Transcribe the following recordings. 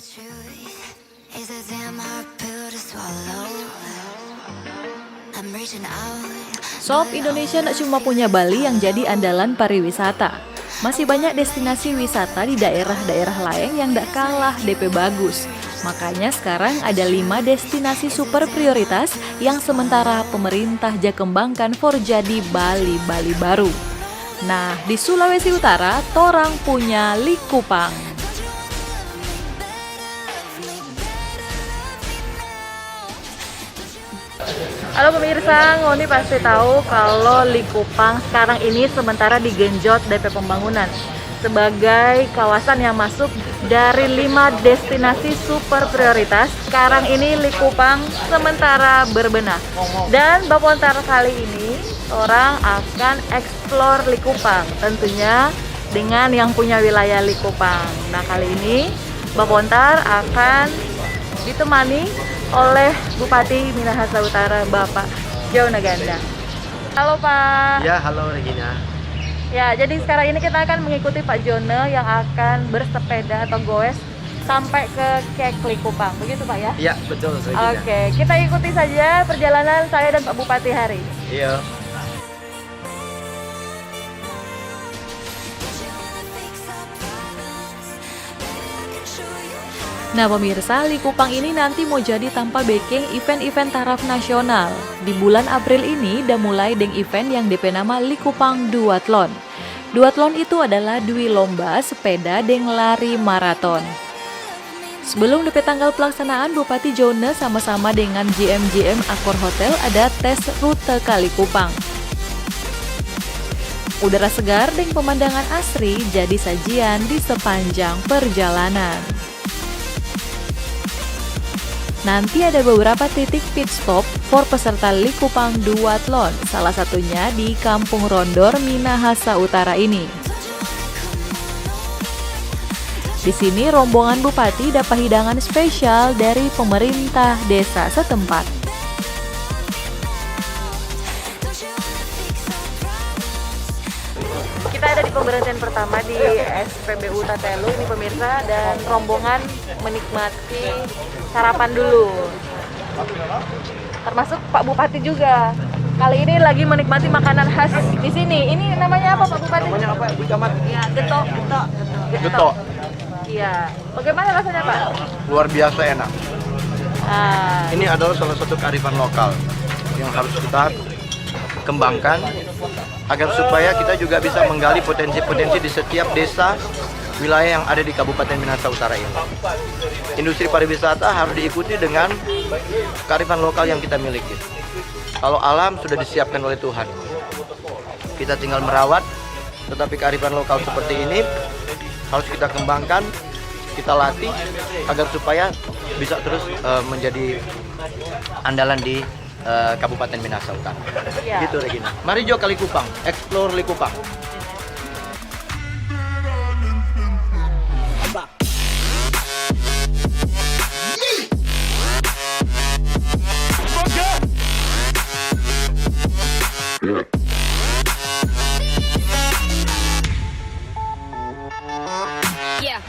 The truth is a damn hard pill to swallow. I'm reaching out. Sob, Indonesia tak cuma punya Bali yang jadi andalan pariwisata. Masih banyak destinasi wisata di daerah-daerah lain yang tak kalah DP bagus. Makanya sekarang ada 5 destinasi super prioritas yang sementara pemerintah kembangkan for jadi Bali baru. Nah, di Sulawesi Utara, torang punya Likupang. Halo pemirsa, Ngoni pasti tahu kalau Likupang sekarang ini sementara digenjot DP pembangunan sebagai kawasan yang masuk dari 5 destinasi super prioritas. Sekarang ini Likupang sementara berbenah. Dan Bapontar kali ini orang akan explore Likupang, tentunya dengan yang punya wilayah Likupang. Nah, kali ini Bapontar akan ditemani oleh Bupati Minahasa Utara, Bapak Jo Naganda. Halo Pak. Ya, halo Regina. Ya, jadi sekarang ini kita akan mengikuti Pak Jone yang akan bersepeda atau goes sampai ke Kek Likupang. Begitu Pak ya? Iya, betul Regina. Oke, kita ikuti saja perjalanan saya dan Pak Bupati hari ini. Iya. Nah pemirsa, Likupang ini nanti mau jadi tanpa backing event-event taraf nasional. Di bulan April ini udah mulai dengan event yang DP nama Likupang Duathlon. Duathlon itu adalah dui lomba sepeda dengan lari maraton. Sebelum DP tanggal pelaksanaan, Bupati Jone sama-sama dengan GM Accor Hotel ada tes rute ke Likupang. Udara segar dan pemandangan asri jadi sajian di sepanjang perjalanan. Nanti ada beberapa titik pit stop for peserta Likupang Duathlon, salah satunya di Kampung Rondor, Minahasa Utara ini. Di sini rombongan Bupati dapat hidangan spesial dari pemerintah desa setempat. Kita ada di pemberhentian pertama di SPBU Tatelu ini pemirsa, dan rombongan menikmati sarapan dulu. Termasuk Pak Bupati juga. Kali ini lagi menikmati makanan khas di sini. Ini namanya apa Pak Bupati? Namanya apa, Bu Camat? Ya, getok. Getok. Iya. Bagaimana rasanya Pak? Luar biasa enak. Ah, Ini adalah salah satu kearifan lokal yang harus kita kembangkan agar supaya kita juga bisa menggali potensi-potensi di setiap desa wilayah yang ada di Kabupaten Minahasa Utara ini. Industri pariwisata harus diikuti dengan kearifan lokal yang kita miliki. Kalau alam sudah disiapkan oleh Tuhan, kita tinggal merawat, tetapi kearifan lokal seperti ini harus kita kembangkan, kita latih agar supaya bisa terus menjadi andalan di Kabupaten Minahasa Utara. iya. Gitu Regina. Mari Jo ke Likupang, explore Likupang. Yeah.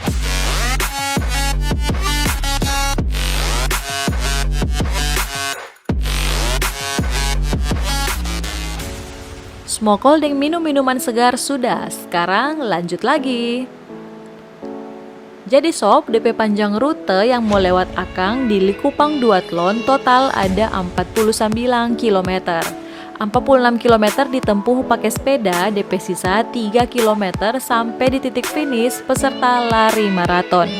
Smokol dan minum-minuman segar sudah, sekarang lanjut lagi. Jadi sob, DP panjang rute yang mau lewat Akang di Likupang Duathlon total ada 49 km. 46 km ditempuh pakai sepeda, DP sisa 3 km sampai di titik finish peserta lari maraton.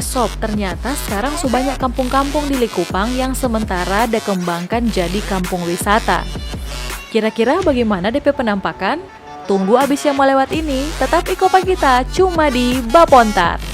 sob, ternyata sekarang banyak kampung-kampung di Likupang yang sementara dikembangkan jadi kampung wisata. Kira-kira bagaimana DP penampakan? Tunggu abis yang mau lewat ini, tetap ikopan kita cuma di Bapontar.